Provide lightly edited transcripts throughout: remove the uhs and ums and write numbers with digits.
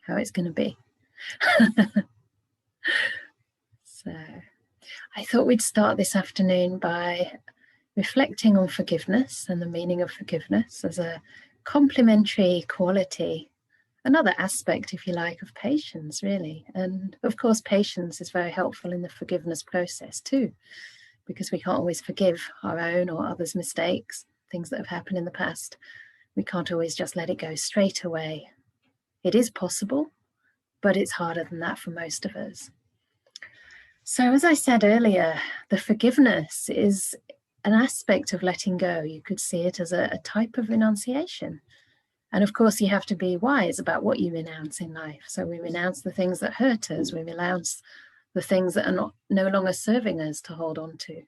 how it's going to be. So I thought we'd start this afternoon by reflecting on forgiveness and the meaning of forgiveness as a complementary quality, another aspect, if you like, of patience, really. And of course, patience is very helpful in the forgiveness process too, because we can't always forgive our own or others' mistakes, things that have happened in the past. We can't always just let it go straight away. It is possible, but it's harder than that for most of us. So as I said earlier, the forgiveness is an aspect of letting go. You could see it as a type of renunciation. And of course, you have to be wise about what you renounce in life. So we renounce the things that hurt us. We renounce the things that are no longer serving us to hold on to,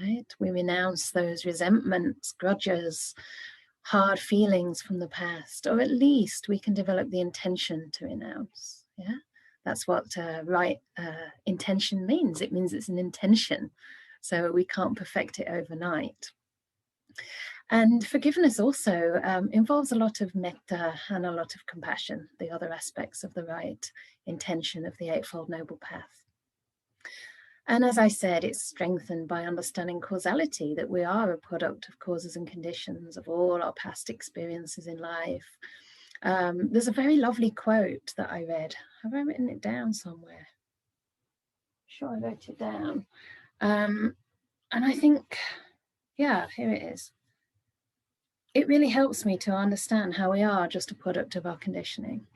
right? We renounce those resentments, grudges, hard feelings from the past, or at least we can develop the intention to renounce, yeah? That's what right intention means. It means it's an intention. So we can't perfect it overnight. And forgiveness also involves a lot of metta and a lot of compassion, the other aspects of the right intention of the Eightfold Noble Path. And as I said, it's strengthened by understanding causality, that we are a product of causes and conditions of all our past experiences in life. There's a very lovely quote that I read. Have I written it down somewhere? Sure, I wrote it down. And I think, yeah, here it is. It really helps me to understand how we are just a product of our conditioning.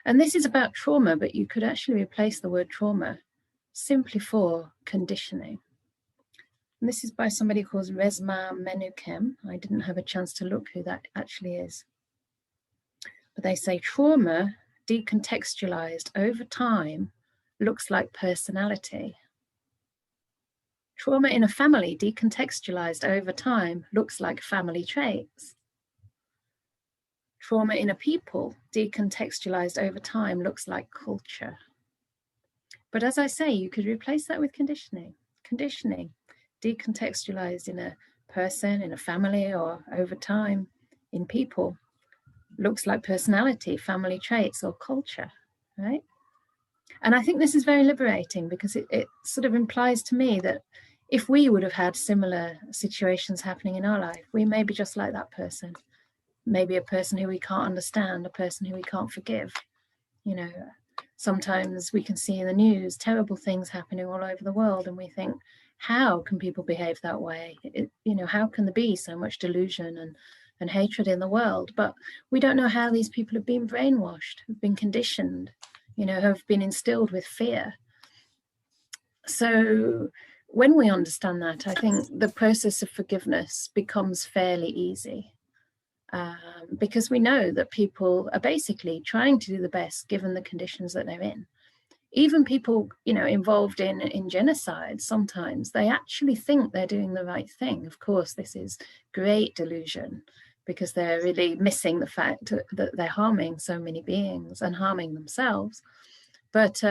And this is about trauma, but you could actually replace the word trauma simply for conditioning. And this is by somebody called Resmaa Menakem. I didn't have a chance to look who that actually is. But they say trauma decontextualized over time looks like personality. Trauma in a family decontextualized over time looks like family traits. Trauma in a people decontextualized over time looks like culture. But as I say, you could replace that with conditioning. Conditioning decontextualized in a person, in a family, or over time in people looks like personality, family traits, or culture, right? And I think this is very liberating, because it sort of implies to me that if we would have had similar situations happening in our life, we may be just like that person. Maybe a person who we can't understand, a person who we can't forgive. You know, sometimes we can see in the news terrible things happening all over the world, and we think, how can people behave that way? How can there be so much delusion and hatred in the world? But we don't know how these people have been brainwashed, have been conditioned, have been instilled with fear. So when we understand that, I think the process of forgiveness becomes fairly easy, because we know that people are basically trying to do the best given the conditions that they're in. Even people, involved in genocide, sometimes they actually think they're doing the right thing. Of course, this is great delusion, because they're really missing the fact that they're harming so many beings and harming themselves. But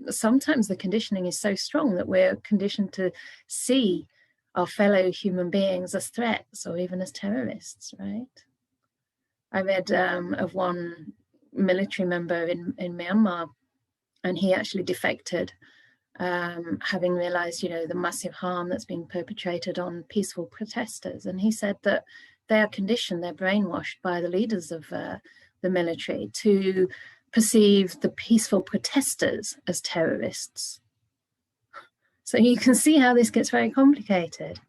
sometimes the conditioning is so strong that we're conditioned to see our fellow human beings as threats or even as terrorists, right? I read of one military member in Myanmar, and he actually defected, having realized, the massive harm that's being perpetrated on peaceful protesters. And he said that they are conditioned, they're brainwashed by the leaders of the military to perceive the peaceful protesters as terrorists. So you can see how this gets very complicated.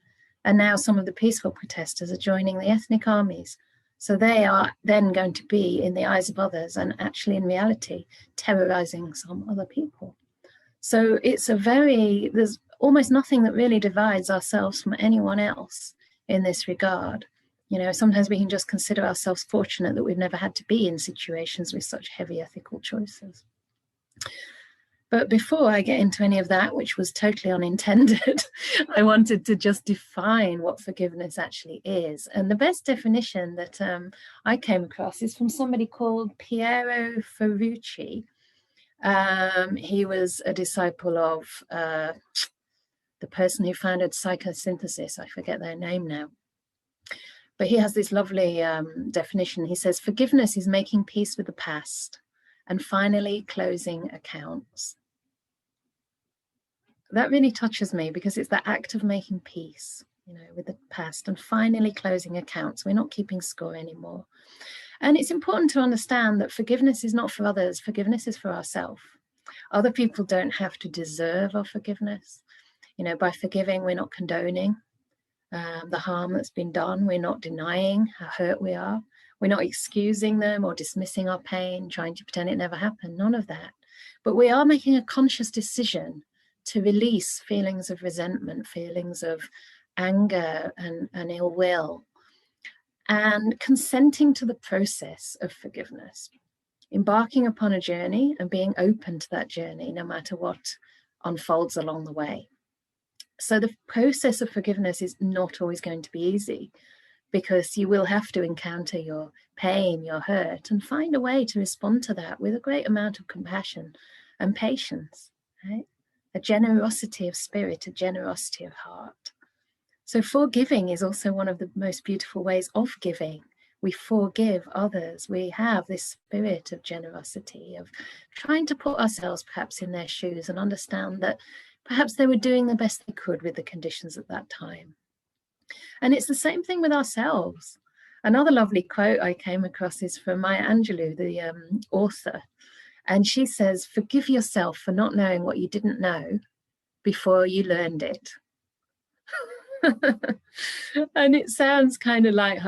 And now some of the peaceful protesters are joining the ethnic armies. So they are then going to be, in the eyes of others, and actually in reality, terrorizing some other people. So there's almost nothing that really divides ourselves from anyone else in this regard. Sometimes we can just consider ourselves fortunate that we've never had to be in situations with such heavy ethical choices. But before I get into any of that, which was totally unintended, I wanted to just define what forgiveness actually is. And the best definition that I came across is from somebody called Piero Ferrucci. He was a disciple of the person who founded psychosynthesis. I forget their name now. But he has this lovely definition. He says, forgiveness is making peace with the past and finally closing accounts. That really touches me, because it's the act of making peace, with the past, and finally closing accounts. We're not keeping score anymore. And it's important to understand that forgiveness is not for others. Forgiveness is for ourselves. Other people don't have to deserve our forgiveness. By forgiving, we're not condoning the harm that's been done. We're not denying how hurt we are. We're not excusing them or dismissing our pain, trying to pretend it never happened. None of that. But we are making a conscious decision to release feelings of resentment, feelings of anger and ill will, and consenting to the process of forgiveness, embarking upon a journey and being open to that journey, no matter what unfolds along the way. So the process of forgiveness is not always going to be easy, because you will have to encounter your pain, your hurt, and find a way to respond to that with a great amount of compassion and patience, right? A generosity of spirit, a generosity of heart. So forgiving is also one of the most beautiful ways of giving. We forgive others. We have this spirit of generosity, of trying to put ourselves perhaps in their shoes and understand that perhaps they were doing the best they could with the conditions at that time. And it's the same thing with ourselves. Another lovely quote I came across is from Maya Angelou, the author. And she says, "Forgive yourself for not knowing what you didn't know before you learned it." And it sounds kind of like,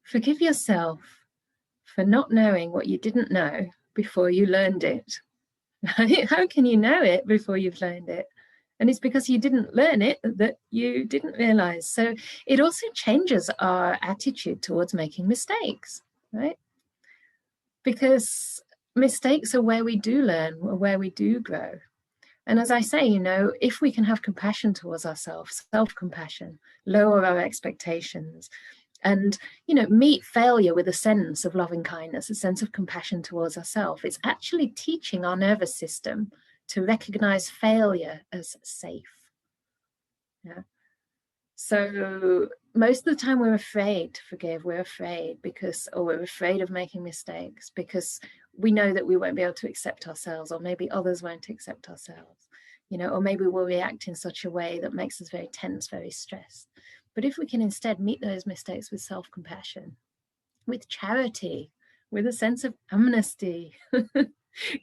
forgive yourself for not knowing what you didn't know before you learned it. How can you know it before you've learned it? And it's because you didn't learn it that you didn't realize. So it also changes our attitude towards making mistakes, right? Because mistakes are where we do learn, or where we do grow. And as I say, if we can have compassion towards ourselves, self-compassion, lower our expectations, and, meet failure with a sense of loving kindness, a sense of compassion towards ourselves, it's actually teaching our nervous system to recognize failure as safe. Yeah. So most of the time we're afraid to forgive. We're afraid we're afraid of making mistakes because we know that we won't be able to accept ourselves, or maybe others won't accept ourselves, or maybe we'll react in such a way that makes us very tense, very stressed. But if we can instead meet those mistakes with self-compassion, with charity, with a sense of amnesty,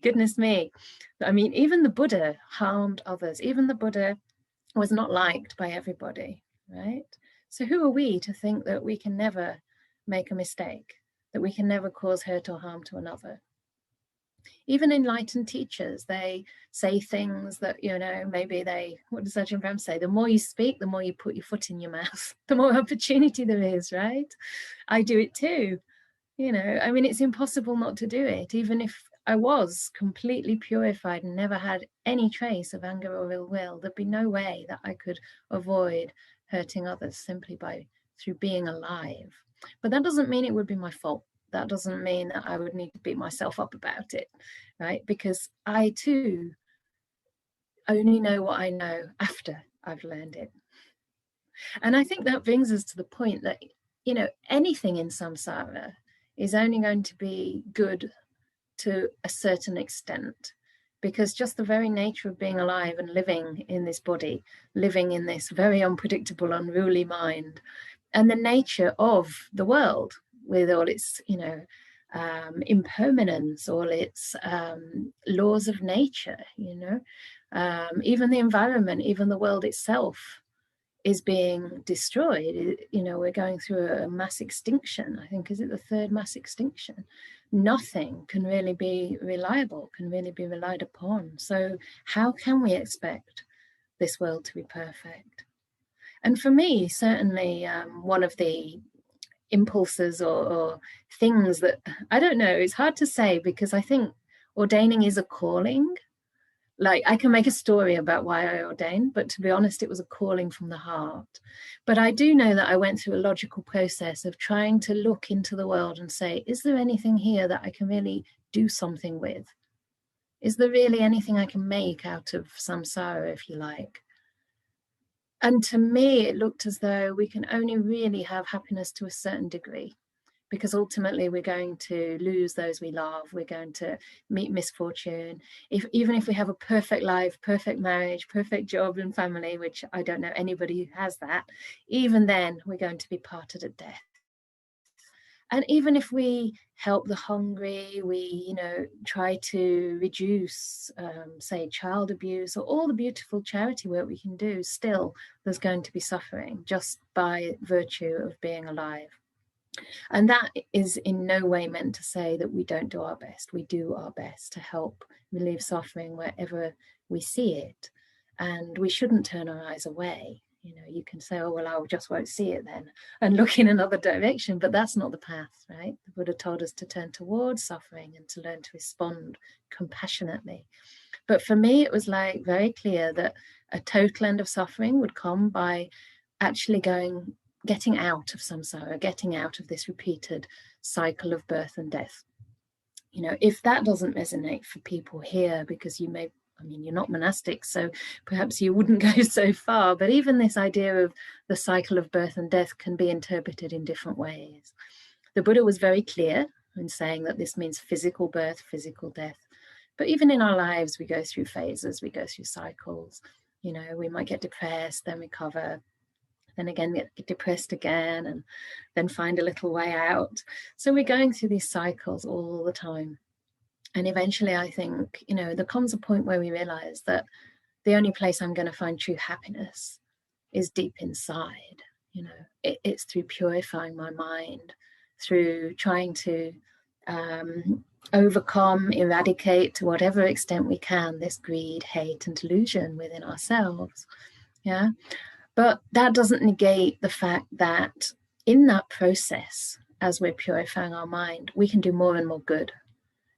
goodness me. I mean, even the Buddha harmed others. Even the Buddha was not liked by everybody, right? So who are we to think that we can never make a mistake, that we can never cause hurt or harm to another? Even enlightened teachers, they say things that, maybe what does Ajahn Brahm say? The more you speak, the more you put your foot in your mouth, the more opportunity there is, right? I do it too. It's impossible not to do it. Even if I was completely purified and never had any trace of anger or ill will, there'd be no way that I could avoid hurting others simply through being alive. But that doesn't mean it would be my fault. That doesn't mean that I would need to beat myself up about it, right? Because I too only know what I know after I've learned it. And I think that brings us to the point that, anything in samsara is only going to be good to a certain extent, because just the very nature of being alive and living in this body, living in this very unpredictable, unruly mind, and the nature of the world with all its, impermanence, all its laws of nature, even the environment, even the world itself is being destroyed. We're going through a mass extinction. I think, is it the third mass extinction? Nothing can really be reliable, can really be relied upon. So how can we expect this world to be perfect? And for me, certainly one of the impulses or things that, I don't know, it's hard to say, because I think ordaining is a calling. Like, I can make a story about why I ordained, but to be honest, it was a calling from the heart. But I do know that I went through a logical process of trying to look into the world and say, is there anything here that I can really do something with? Is there really anything I can make out of samsara, if you like? And to me, it looked as though we can only really have happiness to a certain degree. because ultimately we're going to lose those we love. We're going to meet misfortune. Even if we have a perfect life, perfect marriage, perfect job and family, which I don't know anybody who has that, even then we're going to be parted at death. And even if we help the hungry, we, try to reduce, say, child abuse, or all the beautiful charity work we can do, still there's going to be suffering just by virtue of being alive. And that is in no way meant to say that we don't do our best. We do our best to help relieve suffering wherever we see it. And we shouldn't turn our eyes away. You can say, oh, well, I just won't see it then, and look in another direction, but that's not the path, right? The Buddha told us to turn towards suffering and to learn to respond compassionately. But for me, it was like very clear that a total end of suffering would come by actually getting out of samsara, getting out of this repeated cycle of birth and death. If that doesn't resonate for people here, because you're not monastic, so perhaps you wouldn't go so far, but even this idea of the cycle of birth and death can be interpreted in different ways. The Buddha was very clear in saying that this means physical birth, physical death. But even in our lives, we go through phases, we go through cycles. We might get depressed, then recover, then again get depressed again, and then find a little way out. So we're going through these cycles all the time. And eventually, I think, there comes a point where we realize that the only place I'm going to find true happiness is deep inside. It's through purifying my mind, through trying to overcome, eradicate, to whatever extent we can, this greed, hate, and delusion within ourselves. Yeah. But that doesn't negate the fact that in that process, as we're purifying our mind, we can do more and more good.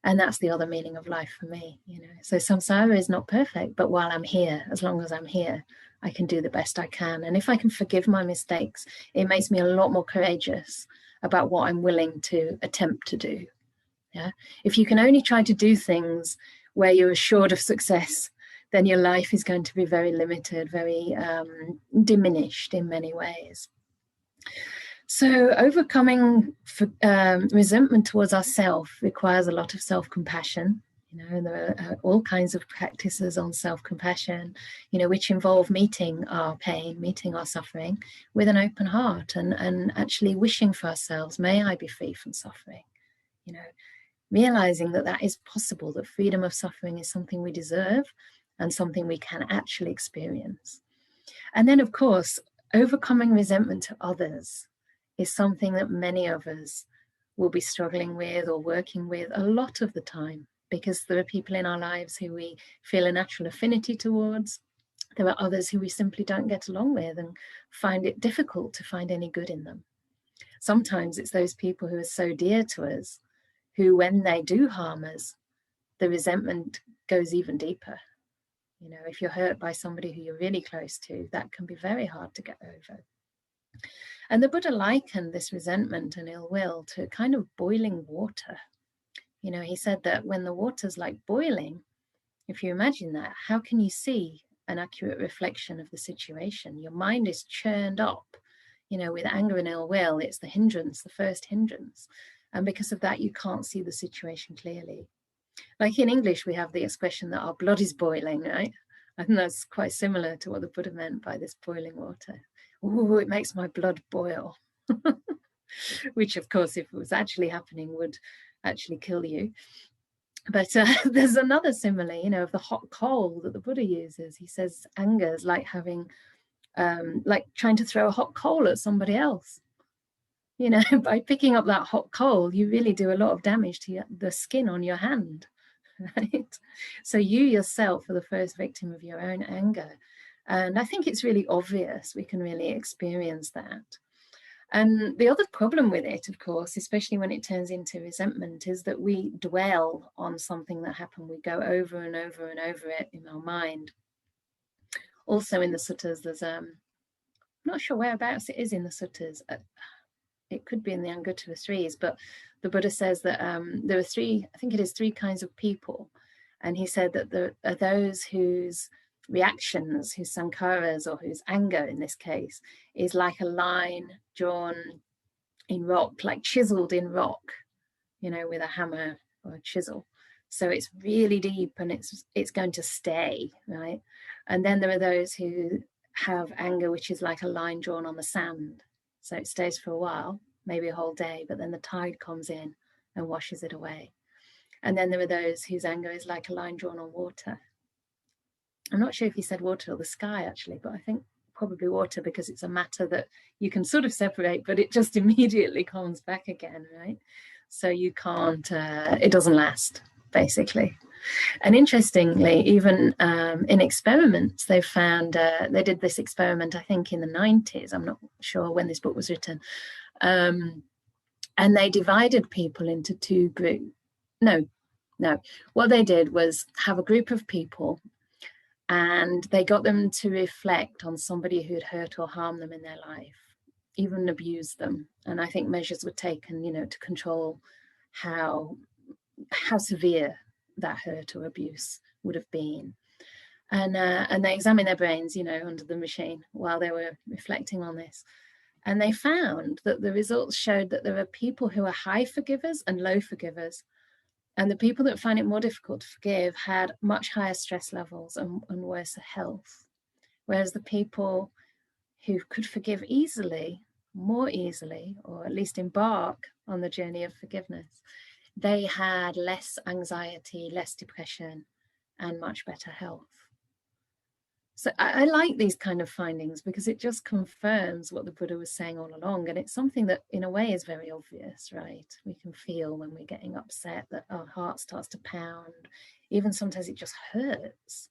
And that's the other meaning of life for me. So samsara is not perfect, but while I'm here, as long as I'm here, I can do the best I can. And if I can forgive my mistakes, it makes me a lot more courageous about what I'm willing to attempt to do. Yeah. If you can only try to do things where you're assured of success, then your life is going to be very limited, very diminished in many ways. So overcoming resentment towards ourselves requires a lot of self-compassion. There are all kinds of practices on self-compassion, which involve meeting our pain, meeting our suffering with an open heart, and actually wishing for ourselves, may I be free from suffering. Realizing that is possible, that freedom of suffering is something we deserve and something we can actually experience. And then, of course, overcoming resentment to others is something that many of us will be struggling with or working with a lot of the time, because there are people in our lives who we feel a natural affinity towards. There are others who we simply don't get along with and find it difficult to find any good in them. Sometimes it's those people who are so dear to us who, when they do harm us, the resentment goes even deeper. If you're hurt by somebody who you're really close to, that can be very hard to get over. And the Buddha likened this resentment and ill will to kind of boiling water. He said that when the water's like boiling, if you imagine that, how can you see an accurate reflection of the situation? Your mind is churned up, with anger and ill will. It's the hindrance, the first hindrance. And because of that, you can't see the situation clearly. Like in English, we have the expression that our blood is boiling, right? I think that's quite similar to what the Buddha meant by this boiling water. Ooh, it makes my blood boil. Which, of course, if it was actually happening, would actually kill you. But there's another simile, of the hot coal that the Buddha uses. He says anger is like having, like trying to throw a hot coal at somebody else. By picking up that hot coal, you really do a lot of damage to the skin on your hand, right? So you yourself are the first victim of your own anger. And I think it's really obvious. We can really experience that. And the other problem with it, of course, especially when it turns into resentment, is that we dwell on something that happened. We go over and over and over it in our mind. Also in the suttas, there's, I'm not sure whereabouts it is in the suttas. It could be in the Anguttara Threes, but the Buddha says that there are three kinds of people. And he said that there are those whose reactions, whose sankharas, or whose anger in this case, is like a line drawn in rock, like chiseled in rock, with a hammer or a chisel. So it's really deep and it's going to stay, right? And then there are those who have anger which is like a line drawn on the sand. So it stays for a while, maybe a whole day, but then the tide comes in and washes it away. And then there are those whose anger is like a line drawn on water. I'm not sure if he said water or the sky, actually, but I think probably water, because it's a matter that you can sort of separate, but it just immediately comes back again, right? So you can't, it doesn't last, basically. And interestingly, even in experiments, they found, they did this experiment, I think in the 90s, I'm not sure when this book was written, and they divided people into two groups. No, what they did was have a group of people and they got them to reflect on somebody who'd hurt or harmed them in their life, even abused them. And I think measures were taken, to control how severe that hurt or abuse would have been. And they examined their brains, under the machine while they were reflecting on this. And they found that the results showed that there are people who are high forgivers and low forgivers. And the people that find it more difficult to forgive had much higher stress levels and worse health. Whereas the people who could forgive easily, more easily, or at least embark on the journey of forgiveness, they had less anxiety, less depression, and much better health. So I like these kind of findings because it just confirms what the Buddha was saying all along. And it's something that in a way is very obvious, right? We can feel when we're getting upset that our heart starts to pound. Even sometimes it just hurts.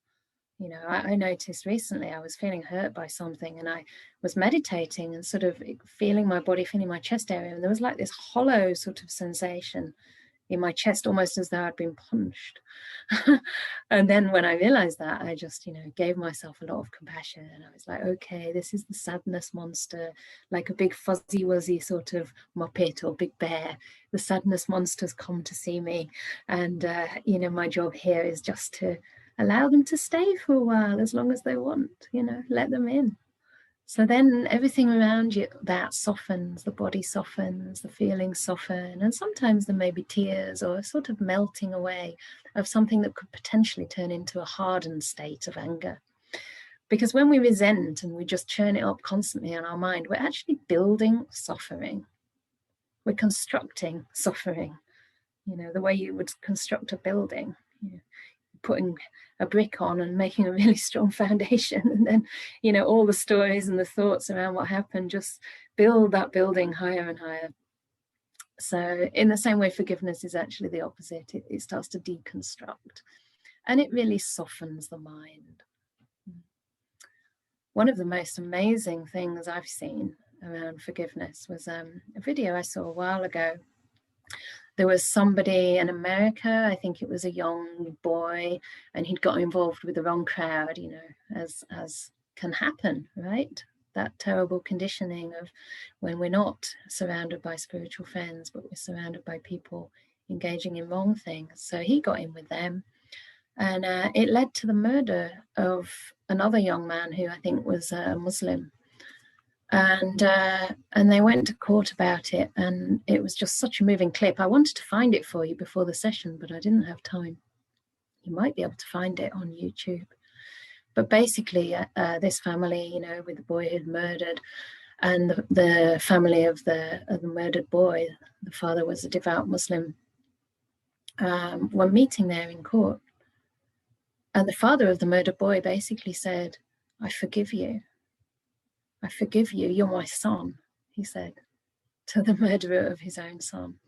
I noticed recently I was feeling hurt by something and I was meditating and sort of feeling my body, feeling my chest area. And there was like this hollow sort of sensation in my chest, almost as though I'd been punched. And then when I realized that, I just, gave myself a lot of compassion. And I was like, okay, this is the sadness monster, like a big fuzzy wuzzy sort of muppet or big bear. The sadness monster's come to see me. And, my job here is just to allow them to stay for a while, as long as they want, let them in. So then everything around you, that softens, the body softens, the feelings soften, and sometimes there may be tears or a sort of melting away of something that could potentially turn into a hardened state of anger. Because when we resent and we just churn it up constantly in our mind, we're actually building suffering. We're constructing suffering, the way you would construct a building. Putting a brick on and making a really strong foundation, and then all the stories and the thoughts around what happened just build that building higher and higher. So in the same way, forgiveness is actually the opposite. It starts to deconstruct and it really softens the mind. One of the most amazing things I've seen around forgiveness was a video I saw a while ago. There was somebody in America, I think it was a young boy, and he'd got involved with the wrong crowd, as can happen, right? That terrible conditioning of when we're not surrounded by spiritual friends, but we're surrounded by people engaging in wrong things. So he got in with them, and it led to the murder of another young man who I think was a Muslim. And they went to court about it, and it was just such a moving clip. I wanted to find it for you before the session, but I didn't have time. You might be able to find it on YouTube. But basically, this family, with the boy who'd murdered, and the family of the murdered boy, the father was a devout Muslim, were meeting there in court. And the father of the murdered boy basically said, "I forgive you. I forgive you, you're my son," he said to the murderer of his own son.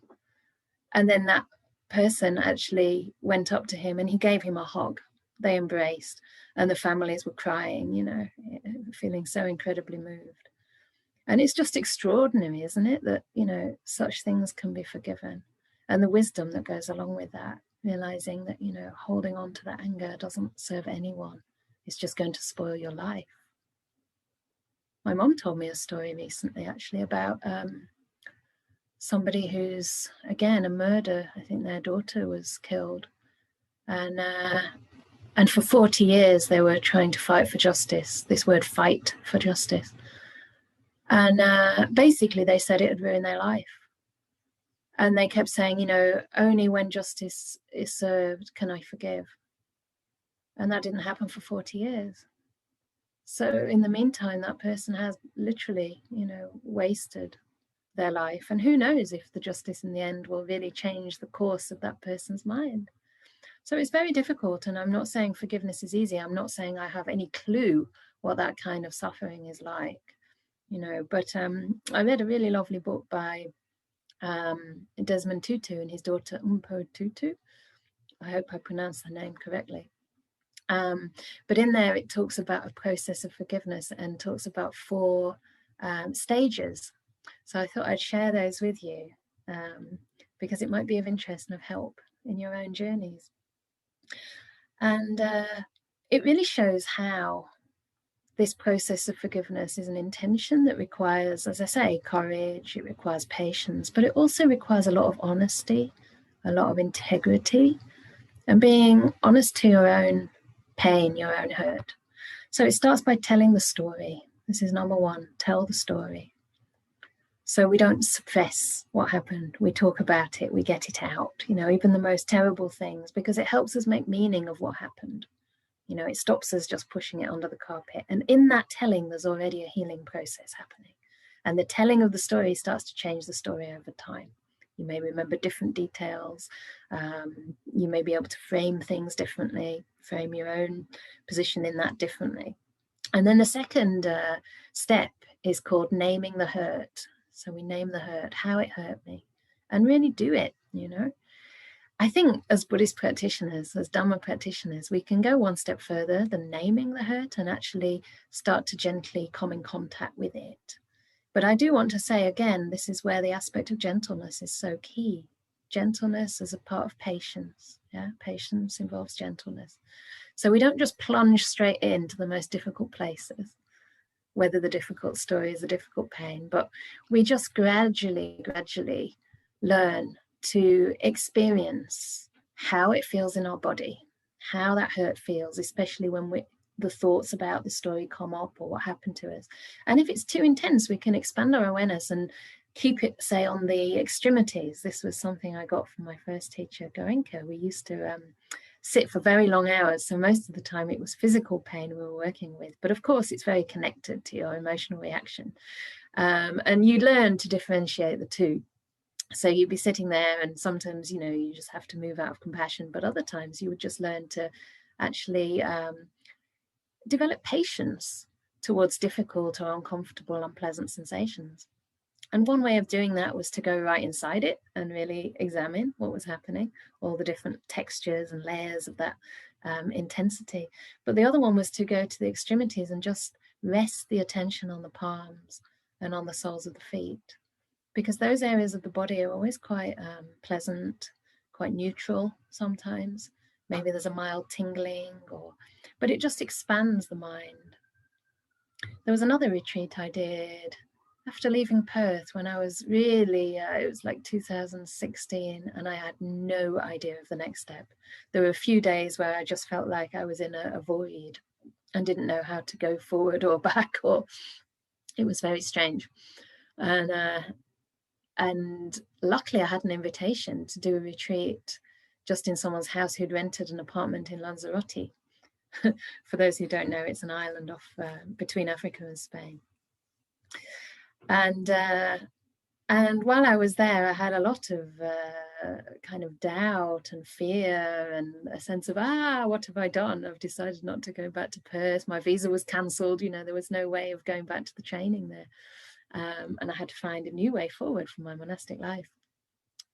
And then that person actually went up to him and he gave him a hug. They embraced, and the families were crying, feeling so incredibly moved. And it's just extraordinary, isn't it, that, such things can be forgiven. And the wisdom that goes along with that, realizing that, holding on to that anger doesn't serve anyone. It's just going to spoil your life. My mom told me a story recently, actually, about somebody who's, again, a murder. I think their daughter was killed. And for 40 years, they were trying to fight for justice, this word fight for justice. And basically they said it would ruin their life. And they kept saying, you know, only when justice is served can I forgive. And that didn't happen for 40 years. So in the meantime, that person has literally, you know, wasted their life. And who knows if the justice in the end will really change the course of that person's mind. So it's very difficult. And I'm not saying forgiveness is easy. I'm not saying I have any clue what that kind of suffering is like, you know. But I read a really lovely book by Desmond Tutu and his daughter Umpo Tutu. I hope I pronounced the name correctly. But in there it talks about a process of forgiveness and talks about 4 stages. So I thought I'd share those with you because it might be of interest and of help in your own journeys. And it really shows how this process of forgiveness is an intention that requires, as I say, courage, it requires patience, but it also requires a lot of honesty, a lot of integrity, and being honest to your own pain, your own hurt. So it starts by telling the story. This is number 1, tell the story. So we don't suppress what happened. We talk about it, we get it out, you know, even the most terrible things, because it helps us make meaning of what happened. You know, it stops us just pushing it under the carpet. And in that telling, there's already a healing process happening. And the telling of the story starts to change the story over time. You may remember different details. You may be able to frame things differently, frame your own position in that differently. And then the second step is called naming the hurt. So we name the hurt, how it hurt me, and really do it, you know. I think as Buddhist practitioners, as Dhamma practitioners, we can go one step further than naming the hurt and actually start to gently come in contact with it. But I do want to say again, this is where the aspect of gentleness is so key. Gentleness as a part of patience. Yeah, patience involves gentleness. So we don't just plunge straight into the most difficult places, whether the difficult story is a difficult pain, but we just gradually learn to experience how it feels in our body, how that hurt feels, especially when the thoughts about the story come up or what happened to us. And if it's too intense, we can expand our awareness and keep it, say, on the extremities. This was something I got from my first teacher, Goenka. We used to sit for very long hours. So most of the time it was physical pain we were working with. But of course, it's very connected to your emotional reaction. And you learn to differentiate the two. So you'd be sitting there and sometimes, you know, you just have to move out of compassion. But other times you would just learn to actually develop patience towards difficult or uncomfortable, unpleasant sensations. And one way of doing that was to go right inside it and really examine what was happening, all the different textures and layers of that intensity. But the other one was to go to the extremities and just rest the attention on the palms and on the soles of the feet, because those areas of the body are always quite pleasant, quite neutral sometimes. Maybe there's a mild tingling, but it just expands the mind. There was another retreat I did after leaving Perth when I was really, it was like 2016, and I had no idea of the next step. There were a few days where I just felt like I was in a void and didn't know how to go forward or back, or it was very strange. And luckily I had an invitation to do a retreat just in someone's house who'd rented an apartment in Lanzarote. For those who don't know, it's an island off between Africa and Spain. And while I was there, I had a lot of kind of doubt and fear and a sense of, what have I done? I've decided not to go back to Perth. My visa was cancelled. You know, there was no way of going back to the training there. And I had to find a new way forward for my monastic life.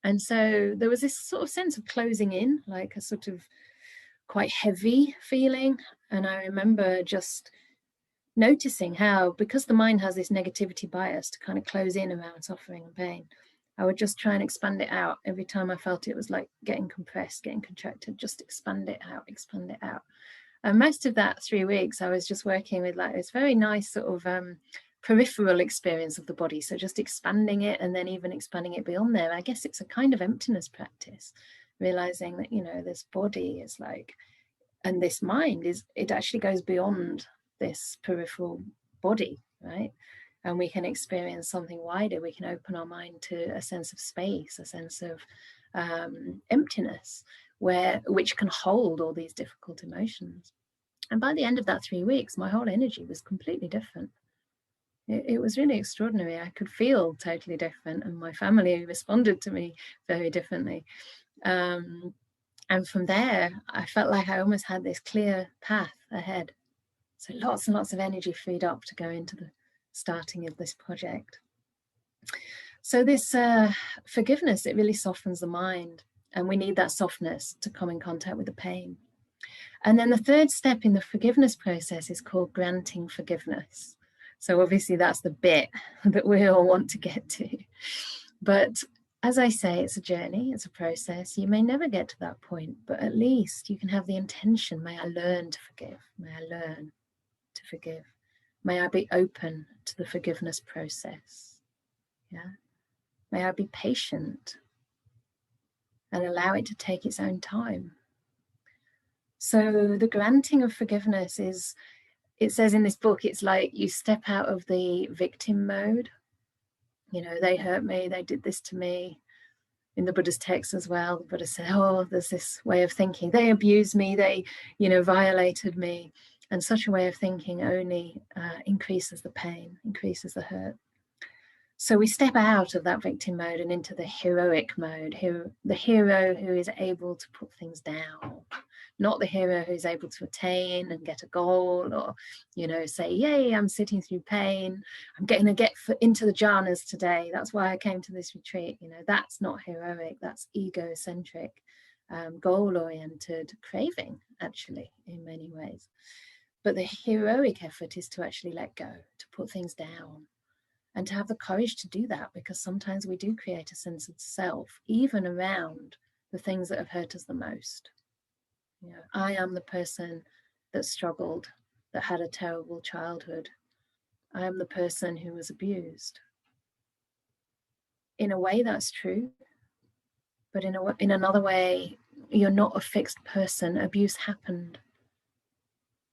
And so there was this sort of sense of closing in, like a sort of quite heavy feeling. And I remember just noticing how, because the mind has this negativity bias to kind of close in around suffering and pain, I would just try and expand it out. Every time I felt it was like getting compressed, getting contracted, just expand it out, expand it out. And most of that 3 weeks, I was just working with like this very nice sort of peripheral experience of the body. So just expanding it and then even expanding it beyond there. I guess it's a kind of emptiness practice, realizing that, you know, this body is like, and this mind is, it actually goes beyond this peripheral body, right? and we can experience something wider. We can open our mind to a sense of space, a sense of emptiness, which can hold all these difficult emotions. And by the end of that 3 weeks, my whole energy was completely different. It was really extraordinary. I could feel totally different, and my family responded to me very differently. And from there, I felt like I almost had this clear path ahead. So lots and lots of energy freed up to go into the starting of this project. So this forgiveness, it really softens the mind, and we need that softness to come in contact with the pain. And then the third step in the forgiveness process is called granting forgiveness. So obviously that's the bit that we all want to get to. But as I say, it's a journey, it's a process. You may never get to that point, but at least you can have the intention, may I learn to forgive, may I learn to forgive. May I be open to the forgiveness process. Yeah. May I be patient and allow it to take its own time. So the granting of forgiveness is, it says in this book, it's like you step out of the victim mode. You know, they hurt me, they did this to me. In the Buddha's text as well, the Buddha said, oh, there's this way of thinking. They abused me, they, violated me. And such a way of thinking only increases the pain, increases the hurt. So we step out of that victim mode and into the heroic mode, the hero who is able to put things down, not the hero who's able to attain and get a goal, or, say, yay, I'm sitting through pain. I'm going to get into the jhanas today. That's why I came to this retreat. That's not heroic. That's egocentric, goal-oriented craving, actually, in many ways. But the heroic effort is to actually let go, to put things down, and to have the courage to do that, because sometimes we do create a sense of self, even around the things that have hurt us the most. I am the person that struggled, that had a terrible childhood. I am the person who was abused. In a way, that's true. But in another way, you're not a fixed person. Abuse happened.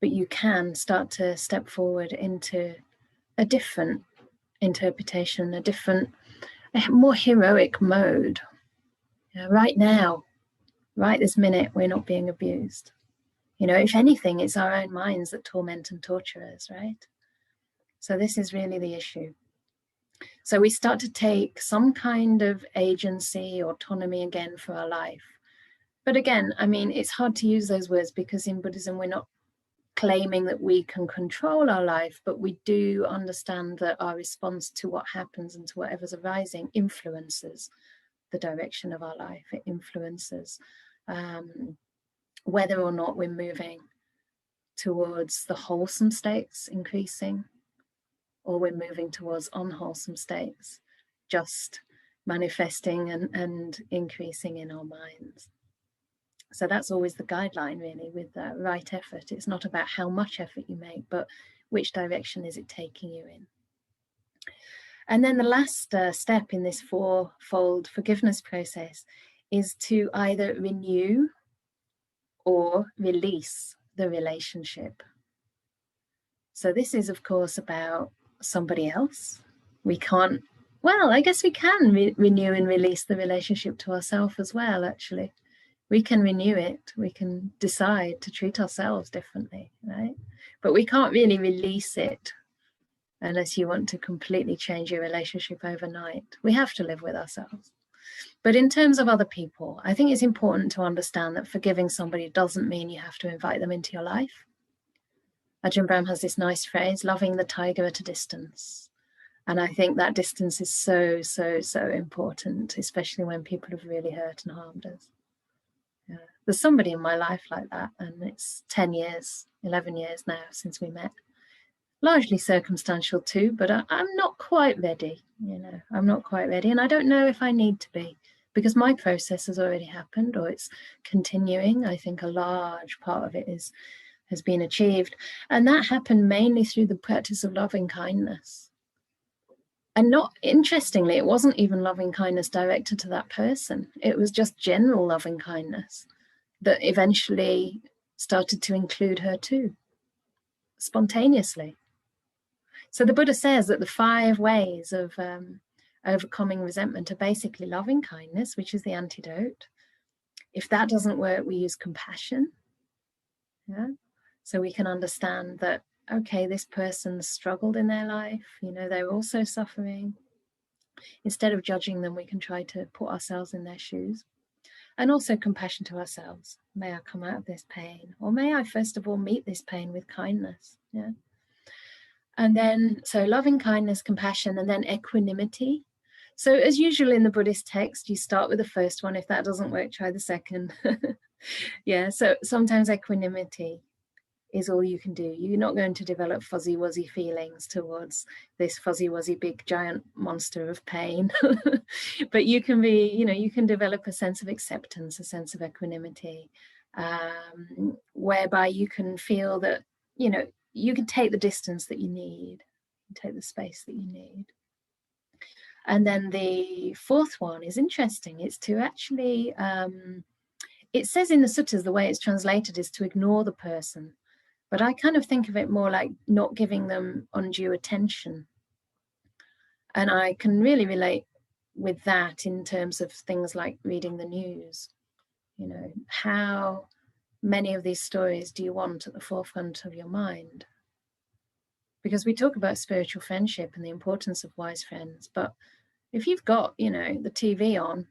But you can start to step forward into a different interpretation, a more heroic mode. Right now, right this minute, we're not being abused. If anything, it's our own minds that torment and torture us, right? So this is really the issue. So we start to take some kind of agency, autonomy again for our life. But again, it's hard to use those words, because in Buddhism, we're not claiming that we can control our life, but we do understand that our response to what happens and to whatever's arising influences the direction of our life. It influences whether or not we're moving towards the wholesome states increasing, or we're moving towards unwholesome states just manifesting and increasing in our minds. So that's always the guideline, really, with right effort. It's not about how much effort you make, but which direction is it taking you in. And then the last step in this fourfold forgiveness process is to either renew or release the relationship. So this is, of course, about somebody else. We can't, I guess we can renew and release the relationship to ourselves as well, actually. We can renew it. We can decide to treat ourselves differently, right? But we can't really release it unless you want to completely change your relationship overnight. We have to live with ourselves. But in terms of other people, I think it's important to understand that forgiving somebody doesn't mean you have to invite them into your life. Ajahn Brahm has this nice phrase, loving the tiger at a distance. And I think that distance is so, so, so important, especially when people have really hurt and harmed us. Yeah. There's somebody in my life like that, and it's 10 years, 11 years now since we met. Largely circumstantial too, but I'm not quite ready, I'm not quite ready, and I don't know if I need to be, because my process has already happened, or it's continuing. I think a large part of it has been achieved, and that happened mainly through the practice of loving kindness. And not interestingly, it wasn't even loving kindness directed to that person. It was just general loving kindness that eventually started to include her too, spontaneously. So the Buddha says that the 5 ways of overcoming resentment are basically loving kindness, which is the antidote. If that doesn't work, we use compassion. Yeah. So we can understand that, okay, this person struggled in their life, they're also suffering. Instead of judging them, we can try to put ourselves in their shoes. And also compassion to ourselves. May I come out of this pain? Or may I first of all meet this pain with kindness? Yeah. And then, so loving kindness, compassion, and then equanimity. So as usual in the Buddhist text, you start with the first one. If that doesn't work, try the second. Yeah, so sometimes equanimity is all you can do. You're not going to develop fuzzy wuzzy feelings towards this fuzzy wuzzy big giant monster of pain. But you can be, you can develop a sense of acceptance, a sense of equanimity, whereby you can feel that, you can take the distance that you need, take the space that you need. And then the 4th one is interesting. It's to actually, it says in the suttas, the way it's translated is to ignore the person. But I kind of think of it more like not giving them undue attention. And I can really relate with that in terms of things like reading the news. How many of these stories do you want at the forefront of your mind? Because we talk about spiritual friendship and the importance of wise friends, but if you've got, the TV on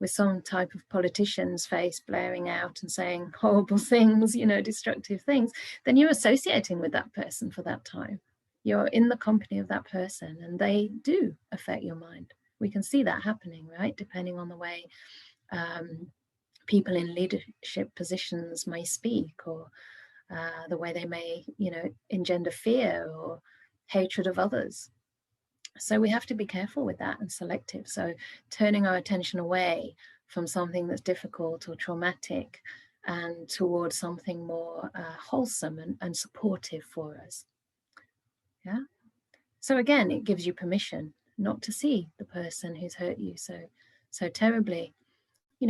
with some type of politician's face blaring out and saying horrible things, destructive things, then you're associating with that person for that time. You're in the company of that person, and they do affect your mind. We can see that happening, right? Depending on the way people in leadership positions may speak, or the way they may, engender fear or hatred of others. So we have to be careful with that and selective. So turning our attention away from something that's difficult or traumatic and towards something more wholesome and supportive for us. Yeah. So again, it gives you permission not to see the person who's hurt you so terribly.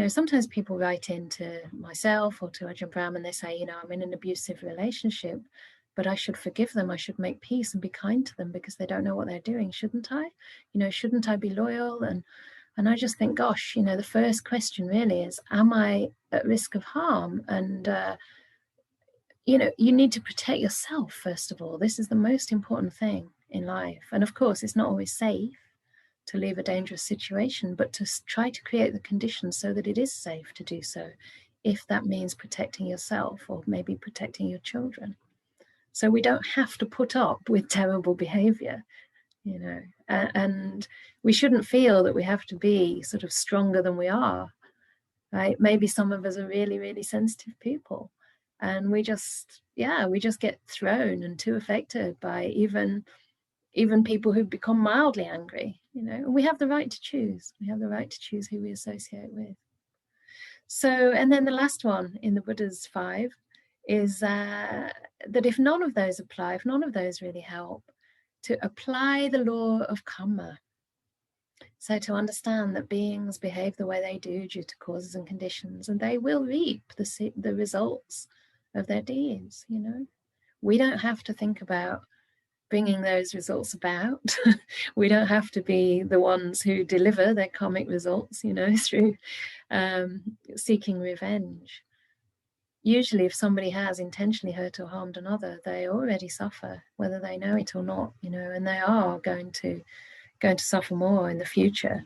Sometimes people write into myself or to Ajahn Brahm and they say, I'm in an abusive relationship, but I should forgive them. I should make peace and be kind to them because they don't know what they're doing. Shouldn't I? Shouldn't I be loyal? And I just think, gosh, the first question really is, am I at risk of harm? And, you need to protect yourself, first of all. This is the most important thing in life. And of course, it's not always safe to leave a dangerous situation, but to try to create the conditions so that it is safe to do so, if that means protecting yourself or maybe protecting your children. So we don't have to put up with terrible behavior, and we shouldn't feel that we have to be sort of stronger than we are, right? Maybe some of us are really, really sensitive people, and we just get thrown and too affected by even people who become mildly angry, and we have the right to choose. We have the right to choose who we associate with. So, and then the last one in the Buddha's 5 is that if none of those apply, if none of those really help, to apply the law of karma. So to understand that beings behave the way they do due to causes and conditions, and they will reap the results of their deeds. We don't have to think about bringing those results about. We don't have to be the ones who deliver their karmic results, through seeking revenge. Usually if somebody has intentionally hurt or harmed another, they already suffer, whether they know it or not, and they are going to suffer more in the future.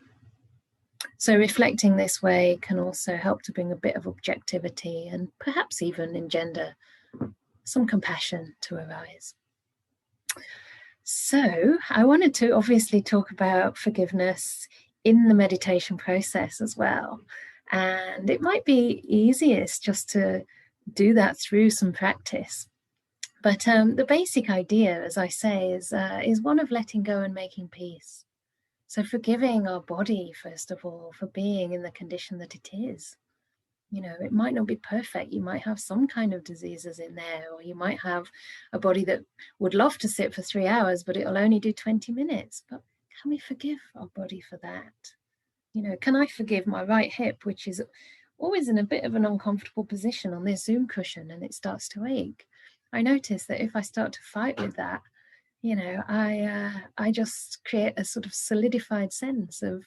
So reflecting this way can also help to bring a bit of objectivity and perhaps even engender some compassion to arise. So I wanted to obviously talk about forgiveness in the meditation process as well. And it might be easiest just to do that through some practice. But the basic idea, as I say, is one of letting go and making peace. So forgiving our body, first of all, for being in the condition that it is. It might not be perfect. You might have some kind of diseases in there, or you might have a body that would love to sit for 3 hours, but it'll only do 20 minutes. But can we forgive our body for that? Can I forgive my right hip, which is always in a bit of an uncomfortable position on this Zoom cushion, and it starts to ache? I notice that if I start to fight with that, you know, I just create a sort of solidified sense of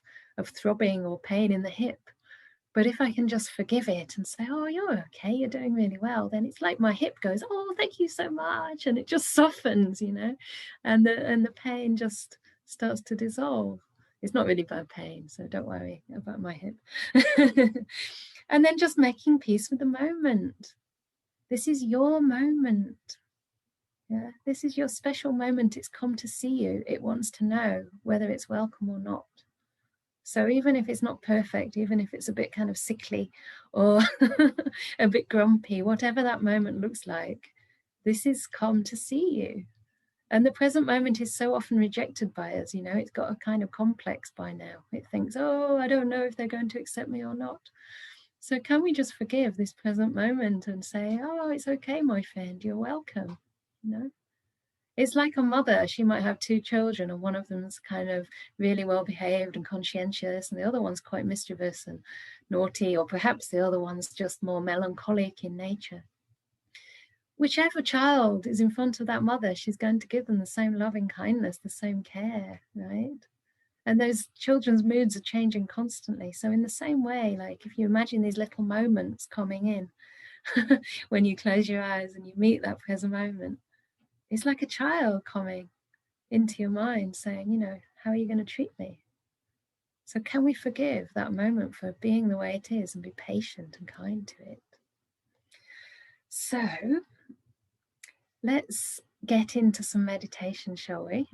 throbbing or pain in the hip. But if I can just forgive it and say, oh, you're okay, you're doing really well, then it's like my hip goes, oh, thank you so much. And it just softens, you know, and the pain just starts to dissolve. It's not really bad pain, so don't worry about my hip. And then just making peace with the moment. This is your moment. Yeah, this is your special moment. It's come to see you. It wants to know whether it's welcome or not. So even if it's not perfect, even if it's a bit kind of sickly or a bit grumpy, whatever that moment looks like, this is come to see you. And the present moment is so often rejected by us, you know, it's got a kind of complex by now. It thinks, oh, I don't know if they're going to accept me or not. So can we just forgive this present moment and say, oh, it's okay, my friend, you're welcome, you know? It's like a mother. She might have two children, and one of them's kind of really well behaved and conscientious, and the other one's quite mischievous and naughty, or perhaps the other one's just more melancholic in nature. Whichever child is in front of that mother, she's going to give them the same loving kindness, the same care, right? And those children's moods are changing constantly. So in the same way, like if you imagine these little moments coming in when you close your eyes and you meet that present moment, it's like a child coming into your mind saying, you know, how are you going to treat me? So can we forgive that moment for being the way it is and be patient and kind to it? So let's get into some meditation, shall we?